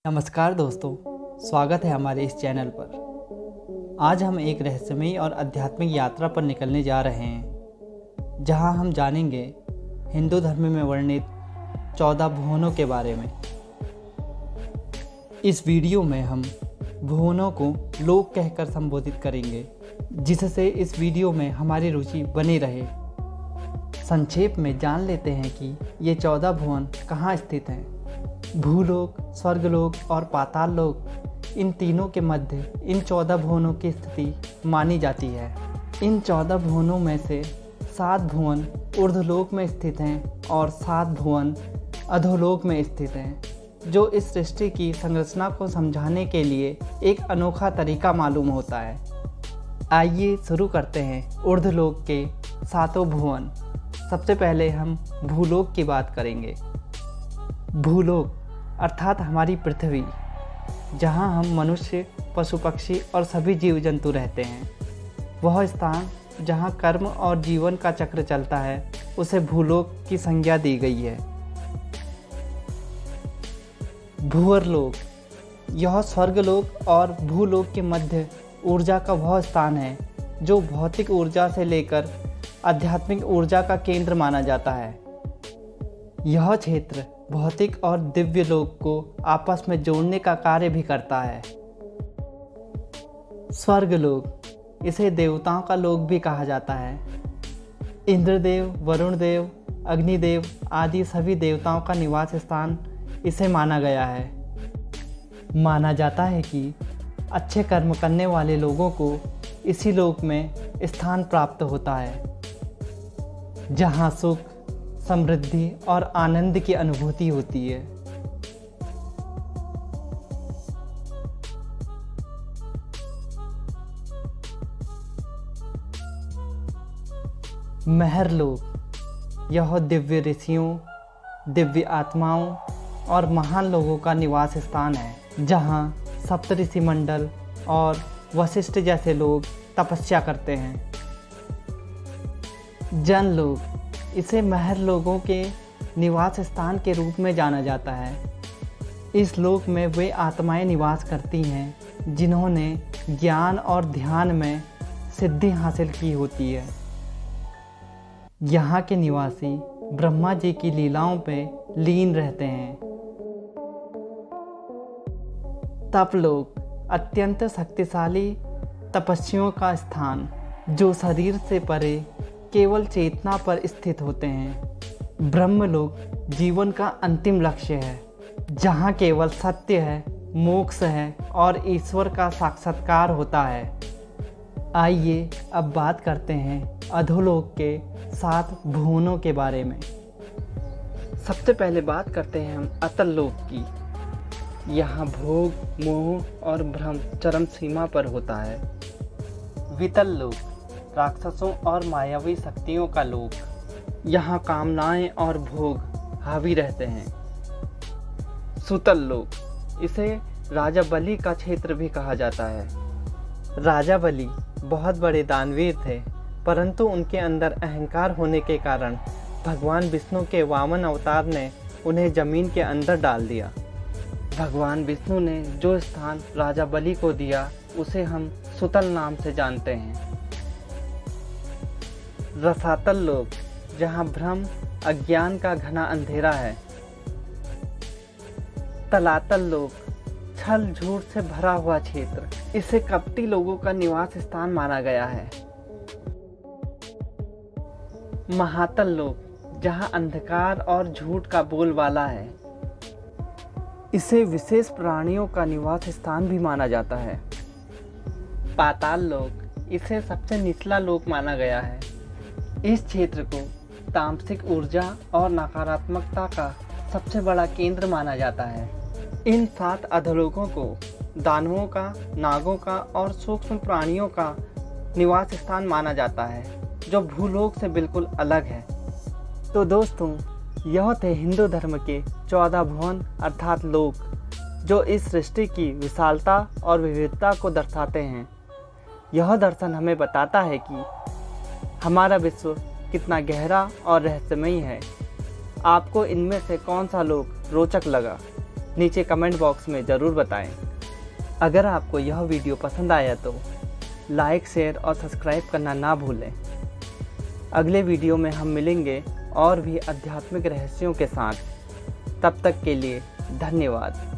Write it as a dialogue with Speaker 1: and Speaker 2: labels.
Speaker 1: नमस्कार दोस्तों, स्वागत है हमारे इस चैनल पर। आज हम एक रहस्यमयी और आध्यात्मिक यात्रा पर निकलने जा रहे हैं, जहां हम जानेंगे हिंदू धर्म में वर्णित 14 भुवनों के बारे में। इस वीडियो में हम भुवनों को लोक कहकर संबोधित करेंगे, जिससे इस वीडियो में हमारी रुचि बनी रहे। संक्षेप में जान लेते हैं कि ये 14 भुवन कहाँ स्थित हैं। भूलोक, स्वर्गलोक और पाताल लोक, इन तीनों के मध्य इन 14 भुवनों की स्थिति मानी जाती है। इन 14 भुवनों में से 7 भुवन ऊर्ध्वलोक में स्थित हैं और 7 भुवन अधोलोक में स्थित हैं, जो इस सृष्टि की संरचना को समझाने के लिए एक अनोखा तरीका मालूम होता है। आइए शुरू करते हैं ऊर्ध्वलोक के 7 भुवन। सबसे पहले हम भूलोक की बात करेंगे। भूलोक अर्थात हमारी पृथ्वी, जहां हम मनुष्य, पशु पक्षी और सभी जीव जंतु रहते हैं। वह स्थान जहां कर्म और जीवन का चक्र चलता है, उसे भूलोक की संज्ञा दी गई है। भूअरलोक, यह स्वर्गलोक और भूलोक के मध्य ऊर्जा का वह स्थान है जो भौतिक ऊर्जा से लेकर आध्यात्मिक ऊर्जा का केंद्र माना जाता है। यह क्षेत्र भौतिक और दिव्य लोक को आपस में जोड़ने का कार्य भी करता है। स्वर्गलोक, इसे देवताओं का लोक भी कहा जाता है। इंद्रदेव, वरुण देव, अग्निदेव आदि सभी देवताओं का निवास स्थान इसे माना गया है। माना जाता है कि अच्छे कर्म करने वाले लोगों को इसी लोक में स्थान प्राप्त होता है, जहाँ सुख, समृद्धि और आनंद की अनुभूति होती है। महरलोक, यह दिव्य ऋषियों, दिव्य आत्माओं और महान लोगों का निवास स्थान है, जहाँ सप्तऋषि मंडल और वशिष्ठ जैसे लोग तपस्या करते हैं। जनलोक, इसे महर लोगों के निवास स्थान के रूप में जाना जाता है। इस लोक में वे आत्माएं निवास करती हैं जिन्होंने ज्ञान और ध्यान में सिद्धि हासिल की होती है। यहाँ के निवासी ब्रह्मा जी की लीलाओं पे लीन रहते हैं। तपलोक, अत्यंत शक्तिशाली तपस्वियों का स्थान, जो शरीर से परे केवल चेतना पर स्थित होते हैं। ब्रह्मलोक जीवन का अंतिम लक्ष्य है, जहाँ केवल सत्य है, मोक्ष है और ईश्वर का साक्षात्कार होता है। आइए अब बात करते हैं अधोलोक के 7 भुवनों के बारे में। सबसे पहले बात करते हैं हम अतल लोक की। यहाँ भोग, मोह और भ्रम चरम सीमा पर होता है। वितल लोक, राक्षसों और मायावी शक्तियों का लोक, यहाँ कामनाएं और भोग हावी रहते हैं। सुतल लोक, इसे राजा बलि का क्षेत्र भी कहा जाता है। राजा बलि बहुत बड़े दानवीर थे, परंतु उनके अंदर अहंकार होने के कारण भगवान विष्णु के वामन अवतार ने उन्हें जमीन के अंदर डाल दिया। भगवान विष्णु ने जो स्थान राजा बलि को दिया, उसे हम सुतल नाम से जानते हैं। रसातल लोक, जहाँ भ्रम, अज्ञान का घना अंधेरा है। तलातल लोक, छल झूठ से भरा हुआ क्षेत्र, इसे कपटी लोगों का निवास स्थान माना गया है। महातल लोक, जहाँ अंधकार और झूठ का बोलबाला है, इसे विशेष प्राणियों का निवास स्थान भी माना जाता है। पाताल लोक, इसे सबसे निचला लोक माना गया है। इस क्षेत्र को तामसिक ऊर्जा और नकारात्मकता का सबसे बड़ा केंद्र माना जाता है। इन 7 अधोलोकों को दानवों का, नागों का और सूक्ष्म प्राणियों का निवास स्थान माना जाता है, जो भूलोक से बिल्कुल अलग है। तो दोस्तों, यह थे हिंदू धर्म के 14 भुवन अर्थात लोक, जो इस सृष्टि की विशालता और विविधता को दर्शाते हैं। यह दर्शन हमें बताता है कि हमारा विश्व कितना गहरा और रहस्यमयी है। आपको इनमें से कौन सा लोक रोचक लगा? नीचे कमेंट बॉक्स में ज़रूर बताएं। अगर आपको यह वीडियो पसंद आया तो लाइक, शेयर और सब्सक्राइब करना ना भूलें। अगले वीडियो में हम मिलेंगे और भी आध्यात्मिक रहस्यों के साथ। तब तक के लिए धन्यवाद।